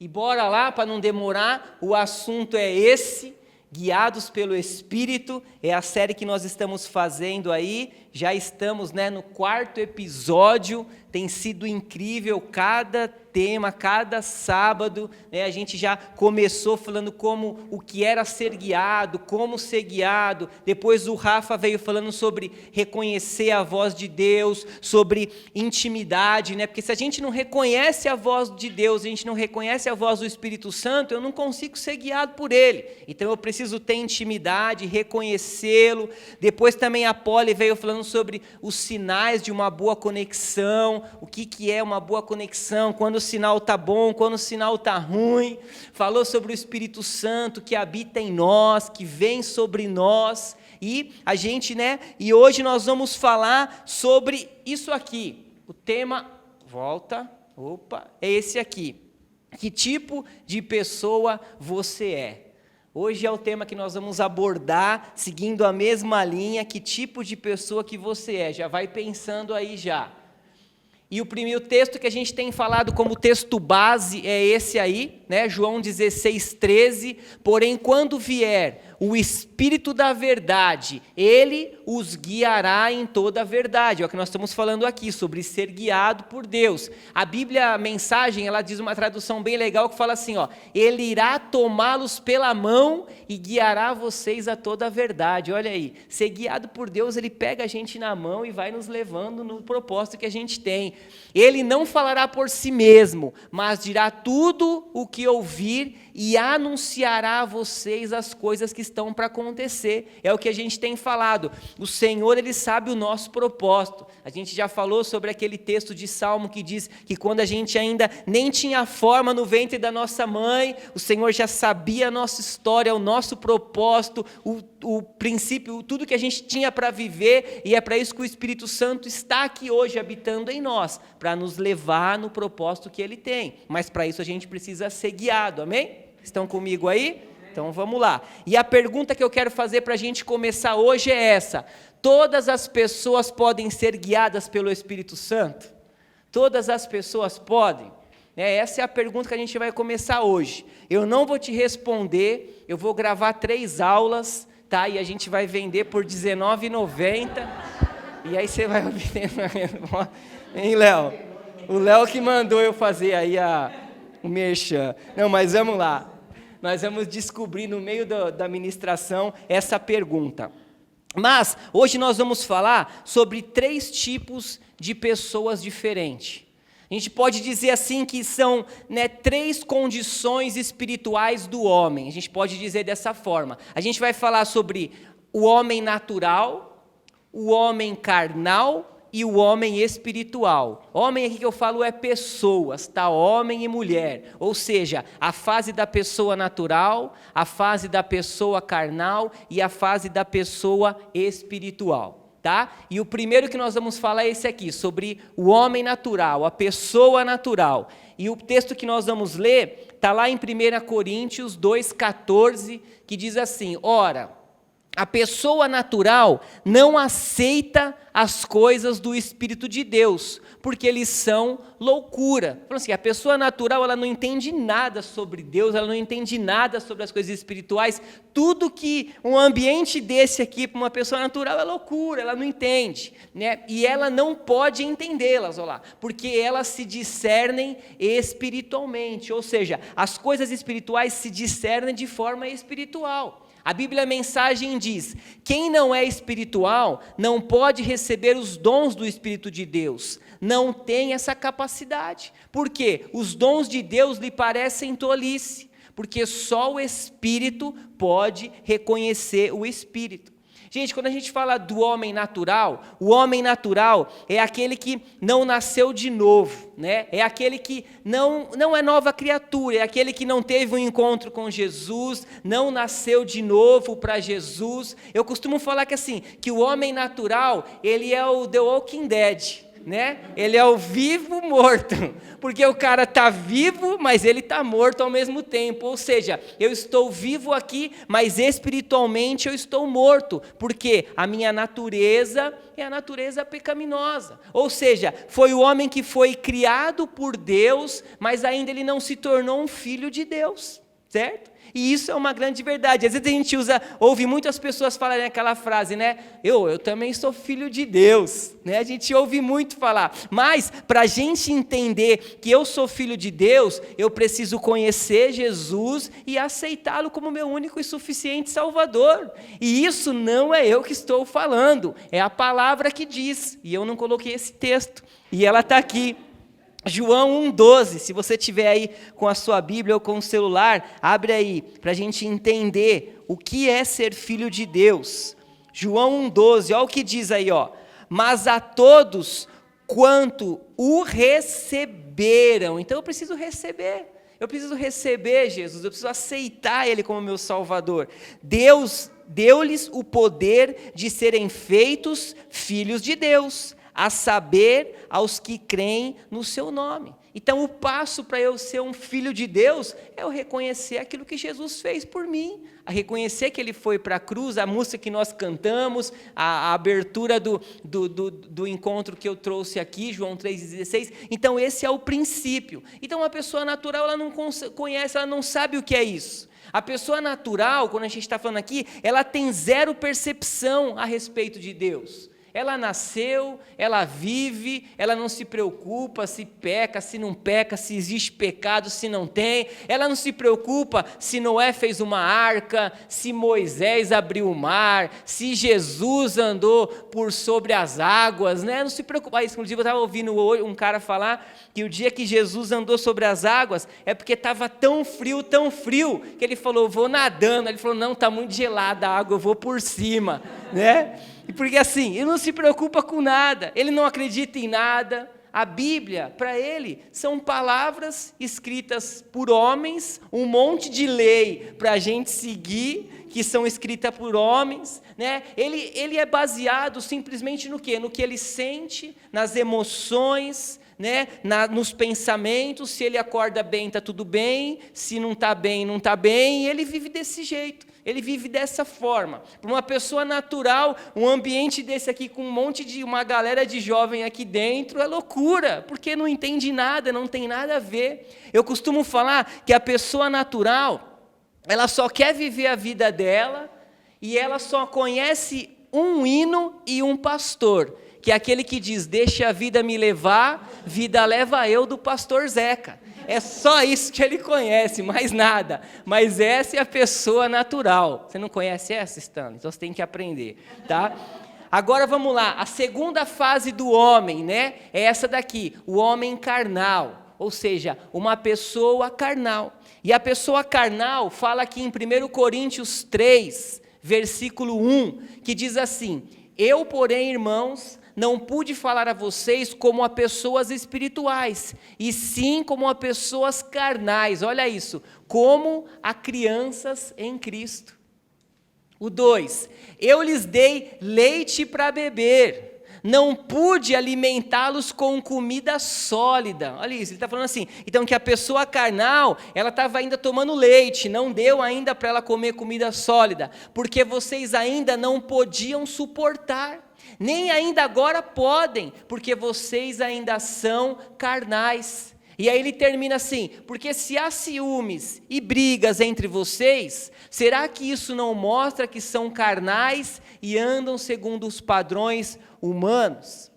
E bora lá, para não demorar, o assunto é esse, Guiados pelo Espírito, é a série que nós estamos fazendo aí, já estamos no 4º episódio, tem sido incrível cada tema, cada sábado, a gente já começou falando o que era ser guiado, como ser guiado, depois o Rafa veio falando sobre reconhecer a voz de Deus, sobre intimidade, porque se a gente não reconhece a voz de Deus, a gente não reconhece a voz do Espírito Santo, eu não consigo ser guiado por Ele, então eu preciso ter intimidade, reconhecê-lo. Depois também a Polly veio falando sobre os sinais de uma boa conexão, o que é uma boa conexão, quando o sinal está bom, quando o sinal está ruim. Falou sobre o Espírito Santo que habita em nós, que vem sobre nós, e a gente, e hoje nós vamos falar sobre isso aqui. O tema, é esse aqui. Que tipo de pessoa você é? Hoje é o tema que nós vamos abordar, seguindo a mesma linha, que tipo de pessoa que você é. Já vai pensando aí já. E o primeiro texto que a gente tem falado como texto base é esse aí, João 16:13. Porém, quando vier o Espírito da verdade, Ele os guiará em toda a verdade. É o que nós estamos falando aqui, sobre ser guiado por Deus. A Bíblia, a mensagem, ela diz uma tradução bem legal que fala assim, Ele irá tomá-los pela mão e guiará vocês a toda a verdade. Olha aí, ser guiado por Deus, Ele pega a gente na mão e vai nos levando no propósito que a gente tem. Ele não falará por si mesmo, mas dirá tudo o que ouvir e anunciará a vocês as coisas que estão para acontecer. É o que a gente tem falado. O Senhor, Ele sabe o nosso propósito. A gente já falou sobre aquele texto de Salmo que diz que quando a gente ainda nem tinha forma no ventre da nossa mãe, o Senhor já sabia a nossa história, o nosso propósito, o princípio, tudo que a gente tinha para viver, e é para isso que o Espírito Santo está aqui hoje habitando em nós, para nos levar no propósito que Ele tem. Mas para isso a gente precisa ser guiado, amém? Estão comigo aí? Então vamos lá. E a pergunta que eu quero fazer para a gente começar hoje é essa: todas as pessoas podem ser guiadas pelo Espírito Santo? Todas as pessoas podem? Essa é a pergunta que a gente vai começar hoje. Eu não vou te responder, eu vou gravar 3 aulas, tá? E a gente vai vender por R$19,90. E aí você vai obtendo a resposta. Hein, Léo? O Léo que mandou eu fazer aí o merchan. Não, mas vamos lá. Nós vamos descobrir no meio da ministração essa pergunta. Mas hoje nós vamos falar sobre 3 tipos de pessoas diferentes. A gente pode dizer assim que são 3 condições espirituais do homem. A gente pode dizer dessa forma. A gente vai falar sobre o homem natural, o homem carnal e o homem espiritual. Homem aqui que eu falo é pessoas, tá? Homem e mulher. Ou seja, a fase da pessoa natural, a fase da pessoa carnal e a fase da pessoa espiritual, tá? E o primeiro que nós vamos falar é esse aqui, sobre o homem natural, a pessoa natural. E o texto que nós vamos ler está lá em 1 Coríntios 2,14, que diz assim: ora, a pessoa natural não aceita as coisas do Espírito de Deus, porque eles são loucura. Falando assim, a pessoa natural, ela não entende nada sobre Deus, ela não entende nada sobre as coisas espirituais. Tudo que um ambiente desse aqui para uma pessoa natural é loucura, ela não entende, E ela não pode entendê-las, porque elas se discernem espiritualmente, ou seja, as coisas espirituais se discernem de forma espiritual. A Bíblia, a mensagem diz: quem não é espiritual não pode receber os dons do Espírito de Deus, não tem essa capacidade. Por quê? Os dons de Deus lhe parecem tolice, porque só o Espírito pode reconhecer o Espírito. Gente, quando a gente fala do homem natural, o homem natural é aquele que não nasceu de novo, É aquele que não é nova criatura, é aquele que não teve um encontro com Jesus, não nasceu de novo para Jesus. Eu costumo falar que o homem natural, ele é o The Walking Dead. né? Ele é o vivo morto, porque o cara está vivo, mas ele está morto ao mesmo tempo. Ou seja, eu estou vivo aqui, mas espiritualmente eu estou morto, porque a minha natureza é a natureza pecaminosa. Ou seja, foi o homem que foi criado por Deus, mas ainda ele não se tornou um filho de Deus, certo? E isso é uma grande verdade. Às vezes a gente ouve muitas pessoas falarem aquela frase, né? Eu também sou filho de Deus, né? A gente ouve muito falar. Mas, para a gente entender que eu sou filho de Deus, eu preciso conhecer Jesus e aceitá-lo como meu único e suficiente Salvador. E isso não é eu que estou falando, é a palavra que diz. E eu não coloquei esse texto. E ela está aqui. João 1,12, se você tiver aí com a sua Bíblia ou com o celular, abre aí, para a gente entender o que é ser filho de Deus. João 1,12, olha o que diz aí, ó. Mas a todos quanto o receberam. Então eu preciso receber Jesus, eu preciso aceitar Ele como meu Salvador. Deus deu-lhes o poder de serem feitos filhos de Deus, a saber, aos que creem no seu nome. Então, o passo para eu ser um filho de Deus é eu reconhecer aquilo que Jesus fez por mim, a reconhecer que Ele foi para a cruz, a música que nós cantamos, a abertura do encontro que eu trouxe aqui, João 3,16. Então, esse é o princípio. Então, a pessoa natural, ela não conhece, ela não sabe o que é isso. A pessoa natural, quando a gente está falando aqui, ela tem zero percepção a respeito de Deus. Ela nasceu, ela vive, ela não se preocupa se peca, se não peca, se existe pecado, se não tem. Ela não se preocupa se Noé fez uma arca, se Moisés abriu o mar, se Jesus andou por sobre as águas, né? Não se preocupa. Inclusive, eu estava ouvindo um cara falar que o dia que Jesus andou sobre as águas é porque estava tão frio, que ele falou, vou nadando. Ele falou, não, está muito gelada a água, eu vou por cima, né? Porque assim, ele não se preocupa com nada, ele não acredita em nada. A Bíblia, para ele, são palavras escritas por homens, um monte de lei para a gente seguir, que são escritas por homens, né? Ele é baseado simplesmente no quê? No que ele sente, nas emoções, né? Nos pensamentos. Se ele acorda bem, está tudo bem, se não está bem, não está bem, e ele vive desse jeito. Ele vive dessa forma. Para uma pessoa natural, um ambiente desse aqui, com uma galera de jovem aqui dentro, é loucura, porque não entende nada, não tem nada a ver. Eu costumo falar que a pessoa natural, ela só quer viver a vida dela, e ela só conhece um hino e um pastor, que é aquele que diz, deixa a vida me levar, vida leva eu, do pastor Zeca. É só isso que ele conhece, mais nada. Mas essa é a pessoa natural. Você não conhece essa, Stanley? Então você tem que aprender, tá? Agora vamos lá. A segunda fase do homem, né? É essa daqui, o homem carnal. Ou seja, uma pessoa carnal. E a pessoa carnal fala aqui em 1 Coríntios 3, versículo 1, que diz assim, eu, porém, irmãos, não pude falar a vocês como a pessoas espirituais, e sim como a pessoas carnais, olha isso, como a crianças em Cristo. O 2, eu lhes dei leite para beber, não pude alimentá-los com comida sólida. Olha isso, ele está falando assim, então que a pessoa carnal, ela estava ainda tomando leite, não deu ainda para ela comer comida sólida, porque vocês ainda não podiam suportar. Nem ainda agora podem, porque vocês ainda são carnais. E aí ele termina assim, porque se há ciúmes e brigas entre vocês, será que isso não mostra que são carnais e andam segundo os padrões humanos?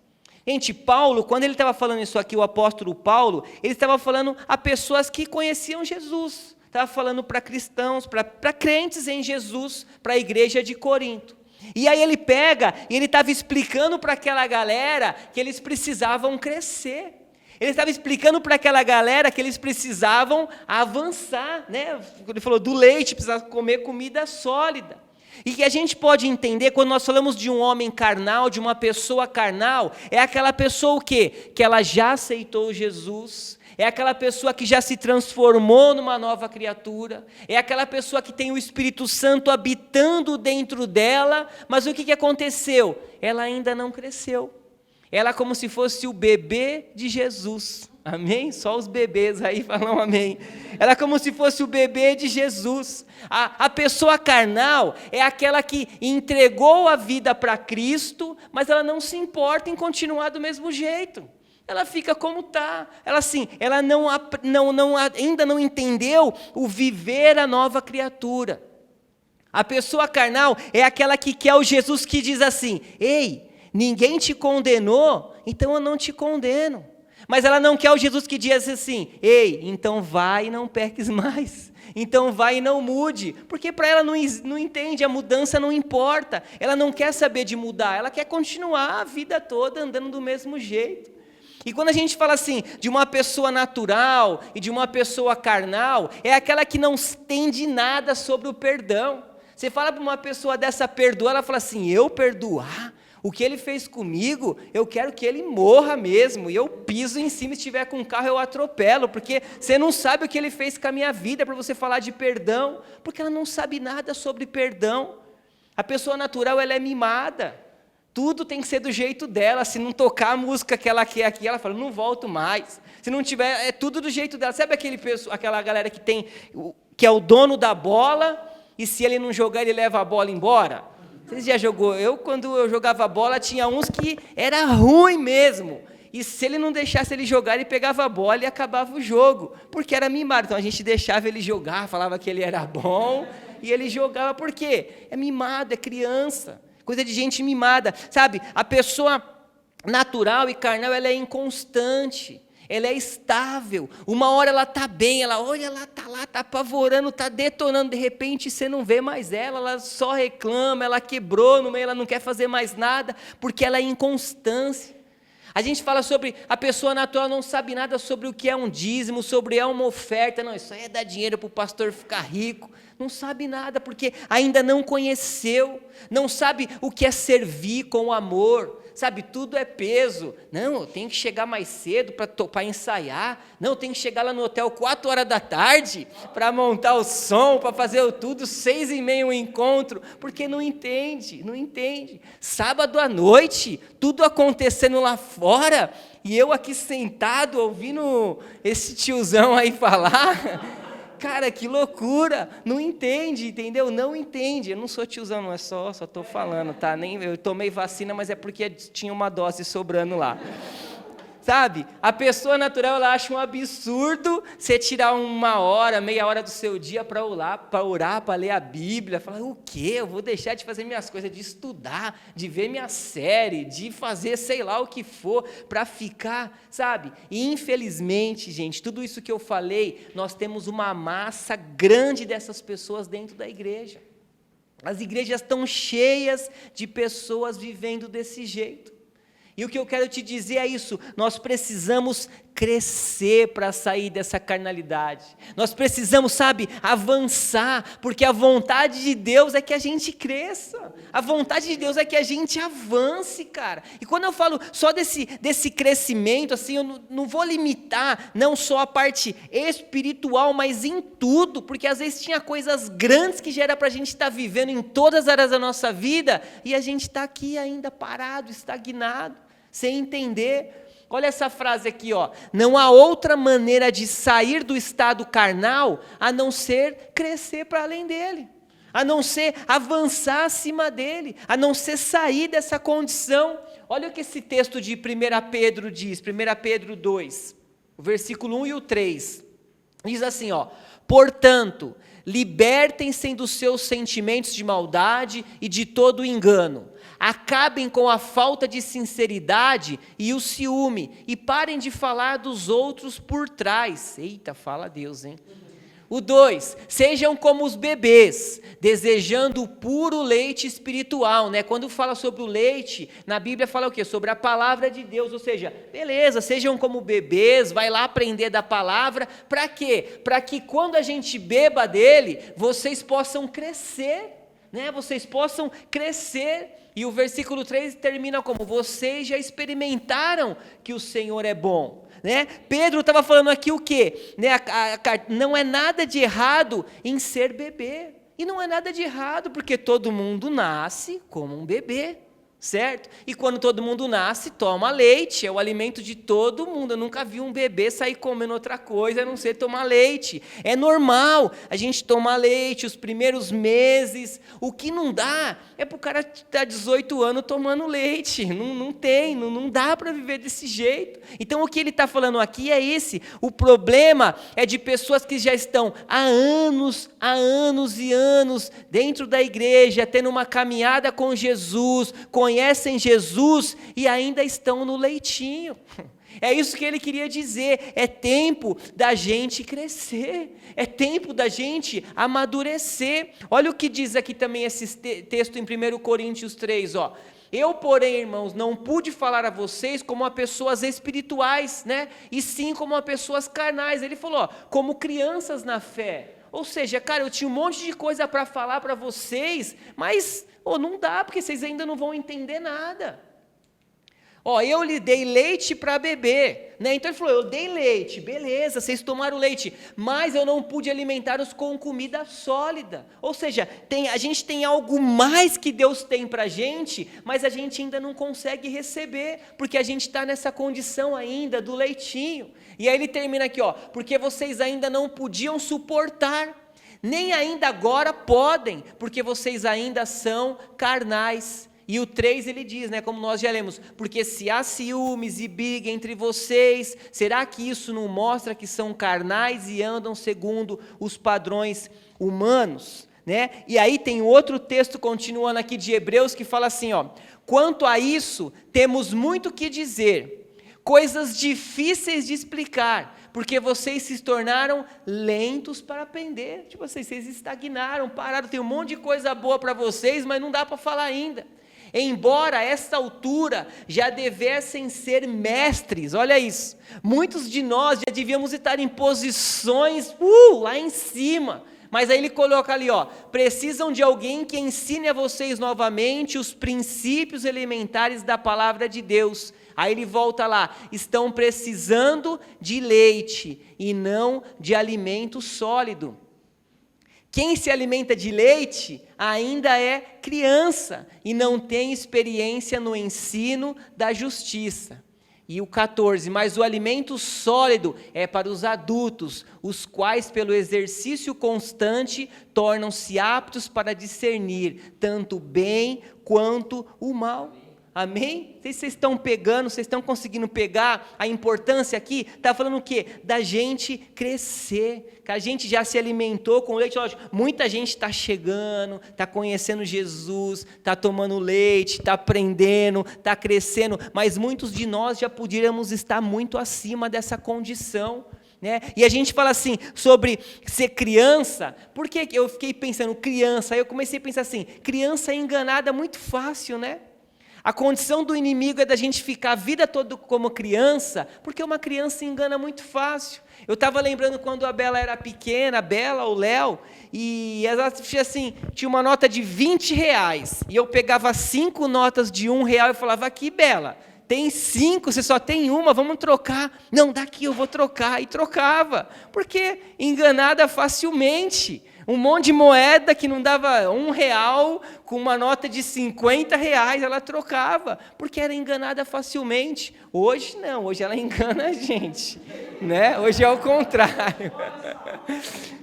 Gente, Paulo, quando ele estava falando isso aqui, o apóstolo Paulo, ele estava falando a pessoas que conheciam Jesus, estava falando para cristãos, para crentes em Jesus, para a igreja de Corinto. E aí ele pega, e ele estava explicando para aquela galera que eles precisavam crescer. Ele estava explicando para aquela galera que eles precisavam avançar, né? Ele falou do leite, precisava comer comida sólida. E que a gente pode entender, quando nós falamos de um homem carnal, de uma pessoa carnal, é aquela pessoa o quê? Que ela já aceitou Jesus, é aquela pessoa que já se transformou numa nova criatura, é aquela pessoa que tem o Espírito Santo habitando dentro dela, mas o que aconteceu? Ela ainda não cresceu. ela é como se fosse o bebê de Jesus. Amém? Só os bebês aí falam amém. Ela é como se fosse o bebê de Jesus. A pessoa carnal é aquela que entregou a vida para Cristo, mas ela não se importa em continuar do mesmo jeito. Ela fica como está. Ela assim, ela ainda não entendeu o viver a nova criatura. A pessoa carnal é aquela que quer o Jesus que diz assim: ei, ninguém te condenou, então eu não te condeno. Mas ela não quer o Jesus que diz assim: ei, então vai e não peques mais. Então vai e não mude. Porque para ela não entende, a mudança não importa. Ela não quer saber de mudar, ela quer continuar a vida toda andando do mesmo jeito. E quando a gente fala assim, de uma pessoa natural e de uma pessoa carnal, é aquela que não entende nada sobre o perdão. Você fala para uma pessoa dessa perdoar, ela fala assim: eu perdoar? O que ele fez comigo, eu quero que ele morra mesmo, e eu piso em cima, se tiver com um carro eu atropelo, porque você não sabe o que ele fez com a minha vida para você falar de perdão, porque ela não sabe nada sobre perdão. A pessoa natural, ela é mimada, tudo tem que ser do jeito dela. Se não tocar a música que ela quer aqui, ela fala: não volto mais. Se não tiver, é tudo do jeito dela. Sabe aquela galera que é o dono da bola, e se ele não jogar, ele leva a bola embora? Você já jogou? Quando eu jogava bola, tinha uns que era ruim mesmo. E se ele não deixasse ele jogar, ele pegava a bola e acabava o jogo. Porque era mimado. Então a gente deixava ele jogar, falava que ele era bom, e ele jogava. Por quê? É mimado, é criança. Coisa de gente mimada. Sabe, a pessoa natural e carnal, ela é inconstante. Ela é estável, uma hora ela está bem, ela olha, ela está lá, está apavorando, está detonando, de repente você não vê mais ela só reclama, ela quebrou no meio, ela não quer fazer mais nada, porque ela é inconstância. A gente fala sobre a pessoa natural, não sabe nada sobre o que é um dízimo, sobre é uma oferta, não, isso aí é dar dinheiro para o pastor ficar rico, não sabe nada, porque ainda não conheceu, não sabe o que é servir com amor, sabe, tudo é peso. Não, eu tenho que chegar mais cedo para ensaiar. Não, eu tenho que chegar lá no hotel 4 horas da tarde para montar o som, para fazer tudo, 6h30 um encontro, porque não entende. Sábado à noite, tudo acontecendo lá fora, e eu aqui sentado, ouvindo esse tiozão aí falar. Cara, que loucura, não entende, entendeu? Não entende, eu não sou tiozão, não é só estou falando, tá? Eu tomei vacina, mas é porque tinha uma dose sobrando lá. Sabe, a pessoa natural, ela acha um absurdo você tirar 1 hora, meia hora do seu dia para orar, para ler a Bíblia, falar: o quê? Eu vou deixar de fazer minhas coisas, de estudar, de ver minha série, de fazer sei lá o que for, para ficar, sabe? E infelizmente, gente, tudo isso que eu falei, nós temos uma massa grande dessas pessoas dentro da igreja. As igrejas estão cheias de pessoas vivendo desse jeito. E o que eu quero te dizer é isso: nós precisamos crescer para sair dessa carnalidade. Nós precisamos, sabe, avançar, porque a vontade de Deus é que a gente cresça. A vontade de Deus é que a gente avance, cara. E quando eu falo só desse crescimento, assim, eu não vou limitar não só a parte espiritual, mas em tudo, porque às vezes tinha coisas grandes que já era para a gente estar vivendo em todas as áreas da nossa vida, e a gente está aqui ainda parado, estagnado, sem entender. Olha essa frase aqui, ó: não há outra maneira de sair do estado carnal a não ser crescer para além dele, a não ser avançar acima dele, a não ser sair dessa condição. Olha o que esse texto de 1 Pedro diz, 1 Pedro 2, o versículo 1 e o 3, diz assim, ó: portanto, libertem-se dos seus sentimentos de maldade e de todo engano. Acabem com a falta de sinceridade e o ciúme, e parem de falar dos outros por trás. Eita, fala Deus, hein? O 2, sejam como os bebês, desejando o puro leite espiritual, né? Quando fala sobre o leite, na Bíblia fala o quê? Sobre a palavra de Deus, ou seja, beleza, sejam como bebês, vai lá aprender da palavra, para quê? Para que quando a gente beba dele, vocês possam crescer, né? Vocês possam crescer. E o versículo 3 termina como: vocês já experimentaram que o Senhor é bom. Né? Pedro estava falando aqui o quê? Né? Não é nada de errado em ser bebê. E não é nada de errado, porque todo mundo nasce como um bebê. certo? E quando todo mundo nasce, toma leite, é o alimento de todo mundo. Eu nunca vi um bebê sair comendo outra coisa, a não ser tomar leite. É normal a gente tomar leite os primeiros meses. O que não dá é para o cara estar 18 anos tomando leite. Não dá para viver desse jeito. Então o que ele está falando aqui é esse. O problema é de pessoas que já estão há anos e anos dentro da igreja, tendo uma caminhada com Jesus, conhecem Jesus e ainda estão no leitinho. É isso que ele queria dizer, é tempo da gente crescer, é tempo da gente amadurecer. Olha o que diz aqui também esse texto em 1 Coríntios 3, ó. Eu, porém, irmãos, não pude falar a vocês como a pessoas espirituais, né? E sim como a pessoas carnais. Ele falou, ó, como crianças na fé. Ou seja, cara, eu tinha um monte de coisa para falar para vocês, mas não dá, porque vocês ainda não vão entender nada. Eu lhe dei leite para beber, né? Então ele falou, eu dei leite, beleza, vocês tomaram leite, mas eu não pude alimentá-los com comida sólida. Ou seja, a gente tem algo mais que Deus tem para a gente, mas a gente ainda não consegue receber, porque a gente está nessa condição ainda do leitinho. E aí ele termina aqui, porque vocês ainda não podiam suportar, nem ainda agora podem, porque vocês ainda são carnais. E o 3 ele diz, né, como nós já lemos, porque se há ciúmes e briga entre vocês, será que isso não mostra que são carnais e andam segundo os padrões humanos? Né? E aí tem outro texto continuando aqui de Hebreus que fala assim, quanto a isso temos muito que dizer, coisas difíceis de explicar, porque vocês se tornaram lentos para aprender, vocês estagnaram, pararam, tem um monte de coisa boa para vocês, mas não dá para falar ainda. Embora a esta altura já devessem ser mestres, olha isso, muitos de nós já devíamos estar em posições lá em cima, mas aí ele coloca ali, precisam de alguém que ensine a vocês novamente os princípios elementares da palavra de Deus. Aí ele volta lá, estão precisando de leite e não de alimento sólido. Quem se alimenta de leite ainda é criança e não tem experiência no ensino da justiça. E o 14, mas o alimento sólido é para os adultos, os quais pelo exercício constante tornam-se aptos para discernir tanto o bem quanto o mal. Amém? Não sei se vocês estão pegando, vocês estão conseguindo pegar a importância aqui, está falando o quê? Da gente crescer, que a gente já se alimentou com leite, lógico, muita gente está chegando, está conhecendo Jesus, está tomando leite, está aprendendo, está crescendo, mas muitos de nós já poderíamos estar muito acima dessa condição. Né? E a gente fala assim, sobre ser criança, por que eu fiquei pensando criança, aí eu comecei a pensar assim, criança é enganada muito fácil, né? A condição do inimigo é da gente ficar a vida toda como criança, porque uma criança engana muito fácil. Eu estava lembrando quando a Bela era pequena, a Bela, o Léo, e ela tinha uma nota de R$20, e eu pegava 5 notas de R$1 e falava, aqui Bela, tem 5, você só tem uma, vamos trocar. Não, daqui eu vou trocar, e trocava, porque enganada facilmente. Um monte de moeda que não dava R$1, com uma nota de R$50, ela trocava, porque era enganada facilmente. Hoje não, hoje ela engana a gente, né? Hoje é o contrário,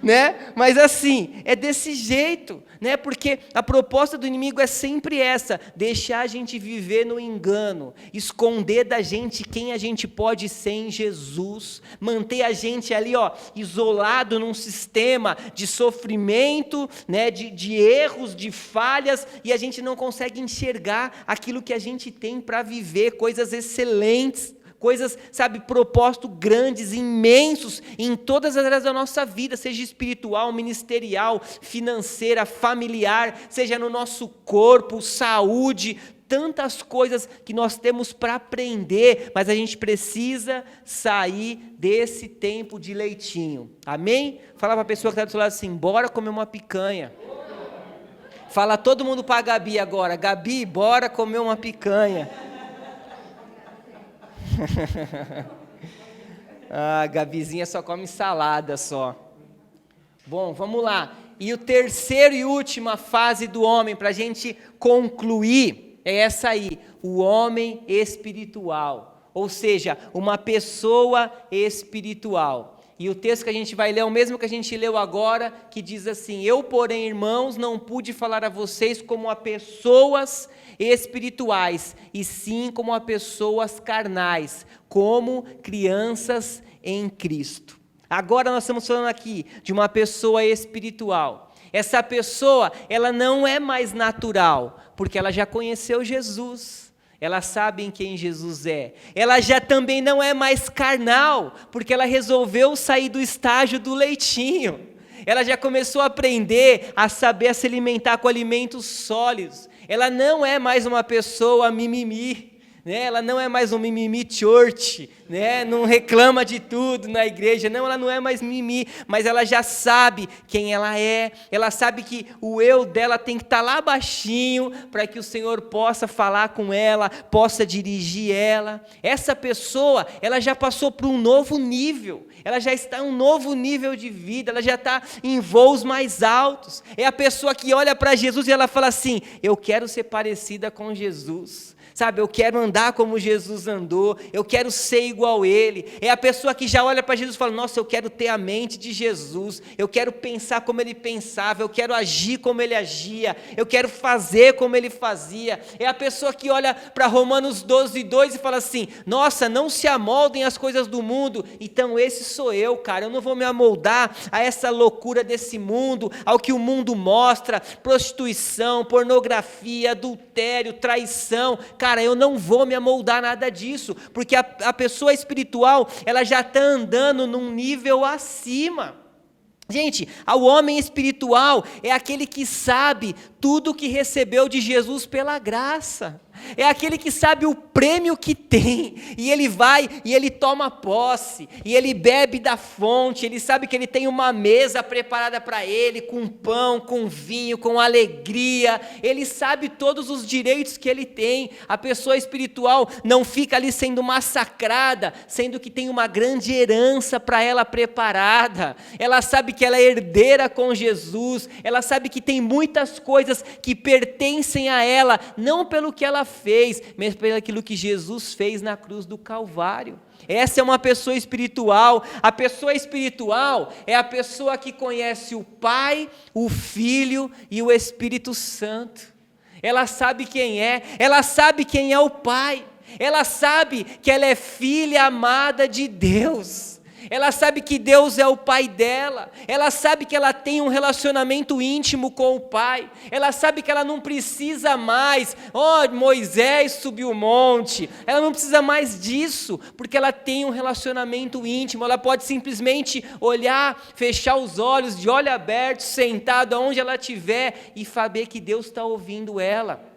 né? Mas assim, é desse jeito, né? Porque a proposta do inimigo é sempre essa, deixar a gente viver no engano, esconder da gente quem a gente pode ser em Jesus, manter a gente ali, isolado num sistema de sofrimento, né? de erros, de falhas, e a gente não consegue enxergar aquilo que a gente tem para viver, coisas excelentes, coisas, propósitos grandes, imensos, em todas as áreas da nossa vida, seja espiritual, ministerial, financeira, familiar, seja no nosso corpo, saúde, tantas coisas que nós temos para aprender, mas a gente precisa sair desse tempo de leitinho, amém? Fala para a pessoa que está do seu lado assim, bora comer uma picanha. Fala todo mundo para a Gabi agora, Gabi, bora comer uma picanha. Gabizinha só come salada só. Bom, vamos lá. E o terceiro e última fase do homem, para a gente concluir, é essa aí, o homem espiritual, ou seja, uma pessoa espiritual. E o texto que a gente vai ler é o mesmo que a gente leu agora, que diz assim: eu, porém, irmãos, não pude falar a vocês como a pessoas espirituais, e sim como a pessoas carnais, como crianças em Cristo. Agora nós estamos falando aqui de uma pessoa espiritual. Essa pessoa, ela não é mais natural, porque ela já conheceu Jesus. Ela sabe em quem Jesus é. Ela já também não é mais carnal, porque ela resolveu sair do estágio do leitinho. Ela já começou a aprender a saber se alimentar com alimentos sólidos. Ela não é mais uma pessoa mimimi, né? Ela não é mais um mimimi church, né? Não reclama de tudo na igreja. Não, ela não é mais mimimi, mas ela já sabe quem ela é. Ela sabe que o eu dela tem que estar lá baixinho para que o Senhor possa falar com ela, possa dirigir ela. Essa pessoa, ela já passou por um novo nível. Ela já está em um novo nível de vida, ela já está em voos mais altos. É a pessoa que olha para Jesus e ela fala assim: eu quero ser parecida com Jesus. Sabe, eu quero andar como Jesus andou, eu quero ser igual a Ele. É a pessoa que já olha para Jesus e fala: nossa, eu quero ter a mente de Jesus, eu quero pensar como Ele pensava, eu quero agir como Ele agia, eu quero fazer como Ele fazia. É a pessoa que olha para Romanos 12:2 e fala assim: nossa, não se amoldem às coisas do mundo. Então esse sou eu, cara, eu não vou me amoldar a essa loucura desse mundo, ao que o mundo mostra, prostituição, pornografia, adultério, traição. Cara, eu não vou me amoldar nada disso, porque a pessoa espiritual, ela já está andando num nível acima. Gente, o homem espiritual é aquele que sabe tudo o que recebeu de Jesus pela graça. É aquele que sabe o prêmio que tem, e ele vai e ele toma posse, e ele bebe da fonte, ele sabe que ele tem uma mesa preparada para ele, com pão, com vinho, com alegria, ele sabe todos os direitos que ele tem. A pessoa espiritual não fica ali sendo massacrada, sendo que tem uma grande herança para ela preparada. Ela sabe que ela é herdeira com Jesus, ela sabe que tem muitas coisas que pertencem a ela, não pelo que ela fez, mas pelo aquilo que Jesus fez na cruz do Calvário. Essa é uma pessoa espiritual. A pessoa espiritual é a pessoa que conhece o Pai, o Filho e o Espírito Santo. Ela sabe quem é, ela sabe quem é o Pai, ela sabe que ela é filha amada de Deus. Ela sabe que Deus é o Pai dela, ela sabe que ela tem um relacionamento íntimo com o Pai, ela sabe que ela não precisa mais, Moisés subiu o monte, ela não precisa mais disso, porque ela tem um relacionamento íntimo. Ela pode simplesmente olhar, fechar os olhos, de olho aberto, sentado aonde ela estiver, e saber que Deus está ouvindo ela.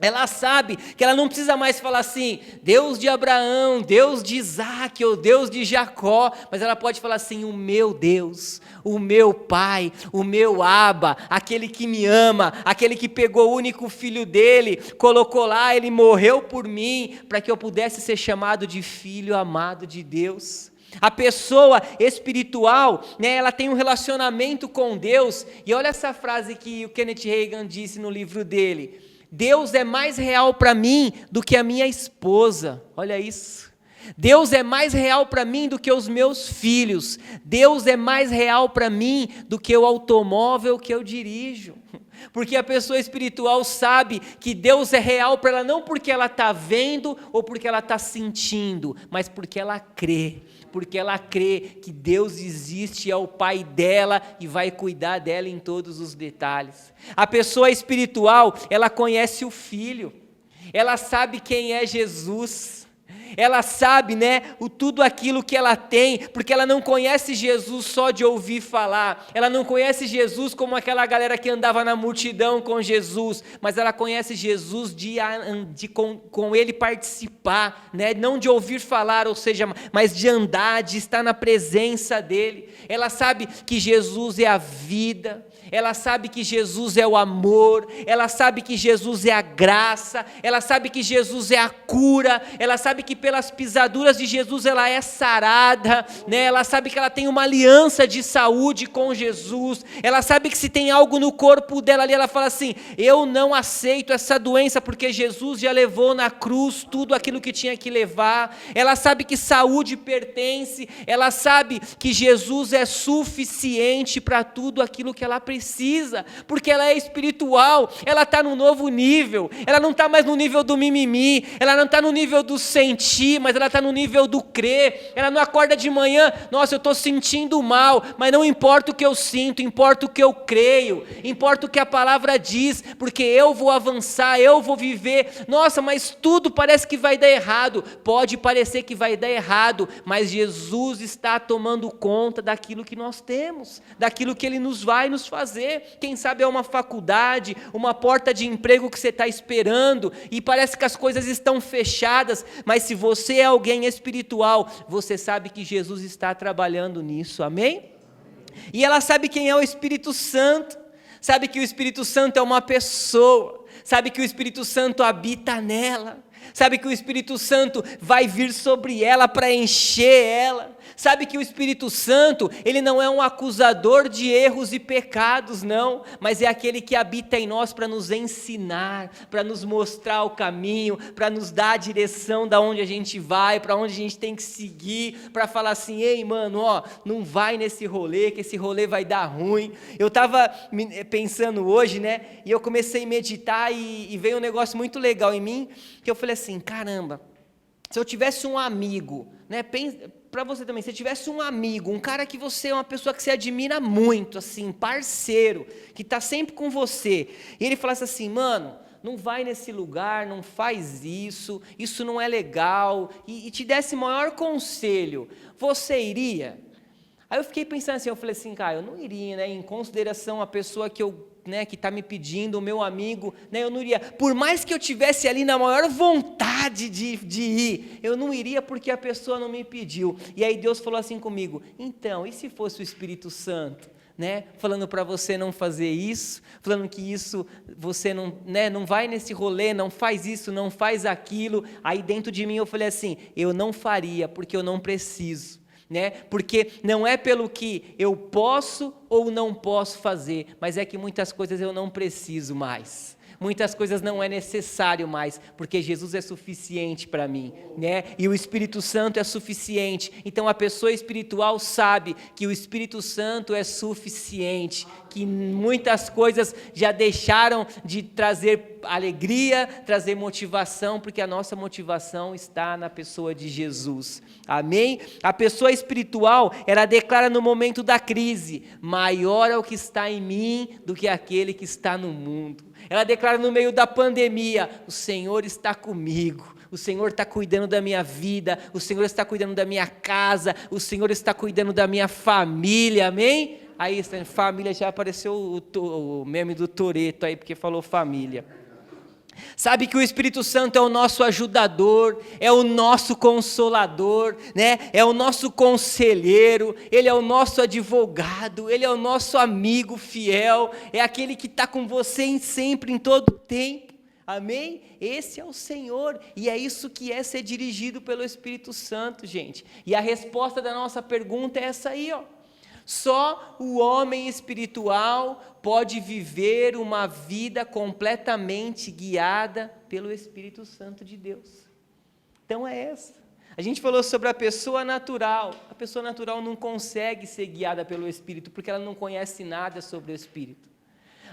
Ela sabe que ela não precisa mais falar assim: Deus de Abraão, Deus de Isaac ou Deus de Jacó, mas ela pode falar assim: o meu Deus, o meu Pai, o meu Abba, aquele que me ama, aquele que pegou o único filho dele, colocou lá, ele morreu por mim, para que eu pudesse ser chamado de filho amado de Deus. A pessoa espiritual, né, ela tem um relacionamento com Deus, e olha essa frase que o Kenneth Hagin disse no livro dele: Deus é mais real para mim do que a minha esposa. Olha isso. Deus é mais real para mim do que os meus filhos. Deus é mais real para mim do que o automóvel que eu dirijo. Porque a pessoa espiritual sabe que Deus é real para ela, não porque ela está vendo ou porque ela está sentindo, mas porque ela crê. Porque ela crê que Deus existe, é o Pai dela e vai cuidar dela em todos os detalhes. A pessoa espiritual, ela conhece o Filho, ela sabe quem é Jesus, ela sabe, né, tudo aquilo que ela tem, porque ela não conhece Jesus só de ouvir falar, ela não conhece Jesus como aquela galera que andava na multidão com Jesus, mas ela conhece Jesus com ele participar, né, não de ouvir falar, ou seja, mas de andar, de estar na presença dele. Ela sabe que Jesus é a vida, ela sabe que Jesus é o amor, ela sabe que Jesus é a graça, ela sabe que Jesus é a cura, ela sabe que pelas pisaduras de Jesus ela é sarada, né? Ela sabe que ela tem uma aliança de saúde com Jesus, ela sabe que se tem algo no corpo dela ali, ela fala assim, eu não aceito essa doença, porque Jesus já levou na cruz tudo aquilo que tinha que levar. Ela sabe que saúde pertence, ela sabe que Jesus é suficiente para tudo aquilo que ela precisa, porque ela é espiritual, ela está num novo nível, ela não está mais no nível do mimimi, ela não está no nível do sentir, mas ela está no nível do crer. Ela não acorda de manhã, nossa, eu estou sentindo mal, mas não importa o que eu sinto, importa o que eu creio, importa o que a palavra diz, porque eu vou avançar, eu vou viver. Nossa, mas tudo parece que vai dar errado. Pode parecer que vai dar errado, mas Jesus está tomando conta daquilo que nós temos, daquilo que Ele vai nos fazer. Quem sabe é uma faculdade, uma porta de emprego que você está esperando, e parece que as coisas estão fechadas, mas se você é alguém espiritual, você sabe que Jesus está trabalhando nisso, amém? E ela sabe quem é o Espírito Santo, sabe que o Espírito Santo é uma pessoa, sabe que o Espírito Santo habita nela, sabe que o Espírito Santo vai vir sobre ela para encher ela, sabe que o Espírito Santo, ele não é um acusador de erros e pecados, não, mas é aquele que habita em nós para nos ensinar, para nos mostrar o caminho, para nos dar a direção da onde a gente vai, para onde a gente tem que seguir, para falar assim, ei mano, ó, não vai nesse rolê, que esse rolê vai dar ruim. Eu estava pensando hoje, né, e eu comecei a meditar e veio um negócio muito legal em mim, que eu falei assim, caramba, se eu tivesse um amigo, né, para você também, se tivesse um amigo, um cara que você é uma pessoa que você admira muito, assim, parceiro, que está sempre com você, e ele falasse assim, mano, não vai nesse lugar, não faz isso, isso não é legal, e te desse maior conselho, você iria? Aí eu fiquei pensando assim, eu falei assim, cara, eu não iria, né, em consideração a pessoa que eu, né, que está me pedindo, o meu amigo, né, eu não iria, por mais que eu tivesse ali na maior vontade de ir, eu não iria porque a pessoa não me pediu. E aí Deus falou assim comigo, então, e se fosse o Espírito Santo, né, falando para você não fazer isso, falando que isso, você não, né, não vai nesse rolê, não faz isso, não faz aquilo. Aí dentro de mim eu falei assim, eu não faria porque eu não preciso. Né? Porque não é pelo que eu posso ou não posso fazer, mas é que muitas coisas eu não preciso mais. Muitas coisas não é necessário mais, porque Jesus é suficiente para mim, né? E o Espírito Santo é suficiente. Então a pessoa espiritual sabe que o Espírito Santo é suficiente, que muitas coisas já deixaram de trazer alegria, trazer motivação, porque a nossa motivação está na pessoa de Jesus. Amém? A pessoa espiritual, ela declara no momento da crise, maior é o que está em mim do que aquele que está no mundo. Ela declara no meio da pandemia, o Senhor está comigo, o Senhor está cuidando da minha vida, o Senhor está cuidando da minha casa, o Senhor está cuidando da minha família, amém? Aí, família, já apareceu o meme do Toretto aí, porque falou família. Sabe que o Espírito Santo é o nosso ajudador, é o nosso consolador, né? É o nosso conselheiro, Ele é o nosso advogado, Ele é o nosso amigo fiel, é aquele que está com você sempre, em todo tempo, amém? Esse é o Senhor, e é isso que é ser dirigido pelo Espírito Santo, gente. E a resposta da nossa pergunta é essa aí, ó. Só o homem espiritual pode viver uma vida completamente guiada pelo Espírito Santo de Deus. Então é essa. A gente falou sobre a pessoa natural. A pessoa natural não consegue ser guiada pelo Espírito, porque ela não conhece nada sobre o Espírito.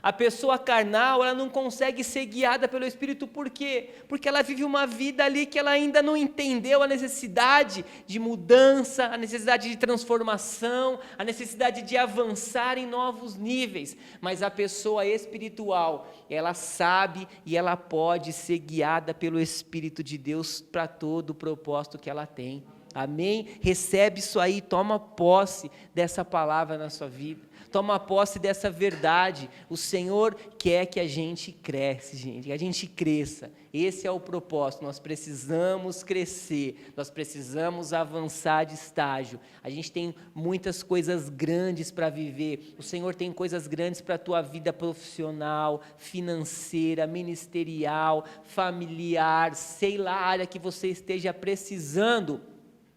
A pessoa carnal, ela não consegue ser guiada pelo Espírito, por quê? Porque ela vive uma vida ali que ela ainda não entendeu a necessidade de mudança, a necessidade de transformação, a necessidade de avançar em novos níveis. Mas a pessoa espiritual, ela sabe e ela pode ser guiada pelo Espírito de Deus para todo o propósito que ela tem. Amém? Recebe isso aí, toma posse dessa palavra na sua vida. Toma posse dessa verdade. O Senhor quer que a gente cresça, gente, que a gente cresça. Esse é o propósito. Nós precisamos crescer, nós precisamos avançar de estágio. A gente tem muitas coisas grandes para viver. O Senhor tem coisas grandes para a tua vida profissional, financeira, ministerial, familiar, sei lá, a área que você esteja precisando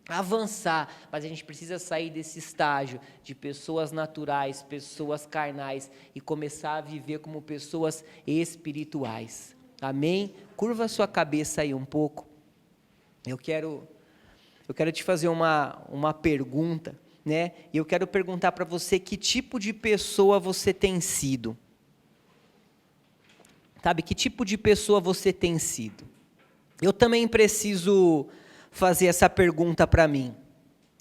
avançar, mas a gente precisa sair desse estágio de pessoas naturais, pessoas carnais e começar a viver como pessoas espirituais. Amém? Curva a sua cabeça aí um pouco. Eu quero te fazer uma pergunta, né? E eu quero perguntar para você que tipo de pessoa você tem sido. Sabe, que tipo de pessoa você tem sido? Eu também preciso fazer essa pergunta para mim.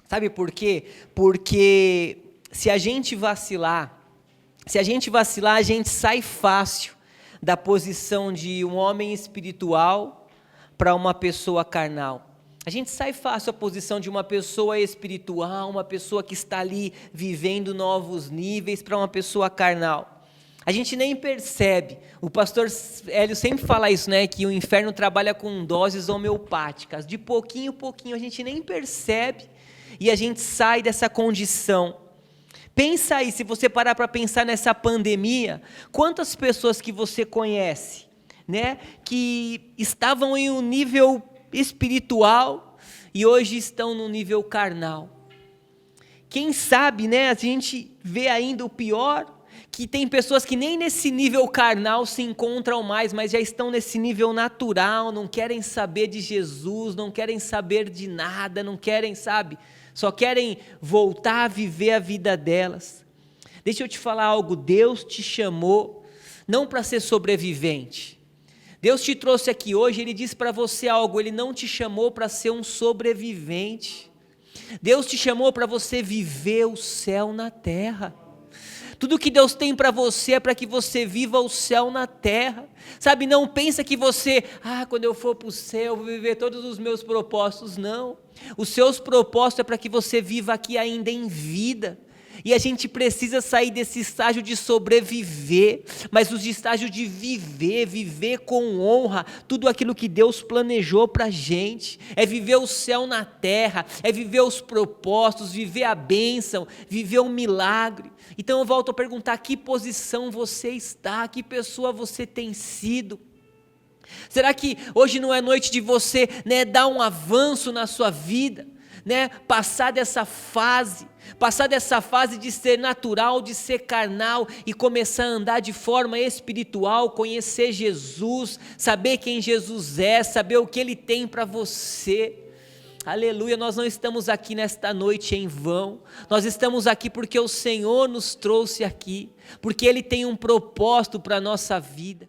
Sabe por quê? Porque se a gente vacilar, a gente sai fácil da posição de um homem espiritual para uma pessoa carnal. A gente sai fácil da posição de uma pessoa espiritual, uma pessoa que está ali vivendo novos níveis, para uma pessoa carnal. A gente nem percebe. O pastor Hélio sempre fala isso, né? Que o inferno trabalha com doses homeopáticas. De pouquinho em pouquinho, a gente nem percebe e a gente sai dessa condição. Pensa aí, se você parar para pensar nessa pandemia, quantas pessoas que você conhece, né? Que estavam em um nível espiritual e hoje estão no nível carnal. Quem sabe, né? A gente vê ainda o pior, que tem pessoas que nem nesse nível carnal se encontram mais, mas já estão nesse nível natural, não querem saber de Jesus, não querem saber de nada, não querem, sabe? Só querem voltar a viver a vida delas. Deixa eu te falar algo, Deus te chamou não para ser sobrevivente. Deus te trouxe aqui hoje, Ele disse para você algo, Ele não te chamou para ser um sobrevivente. Deus te chamou para você viver o céu na terra. Tudo que Deus tem para você é para que você viva o céu na terra. Sabe, não pensa que você, quando eu for para o céu, eu vou viver todos os meus propósitos. Não. Os seus propósitos é para que você viva aqui ainda em vida. E a gente precisa sair desse estágio de sobreviver, mas os estágios de viver com honra, tudo aquilo que Deus planejou para a gente, é viver o céu na terra, é viver os propósitos, viver a bênção, viver um milagre. Então eu volto a perguntar, que posição você está, que pessoa você tem sido? Será que hoje não é noite de você, né, dar um avanço na sua vida? Né, passar dessa fase de ser natural, de ser carnal e começar a andar de forma espiritual, conhecer Jesus, saber quem Jesus é, saber o que Ele tem para você. Aleluia, nós não estamos aqui nesta noite em vão, nós estamos aqui porque o Senhor nos trouxe aqui, porque Ele tem um propósito para a nossa vida.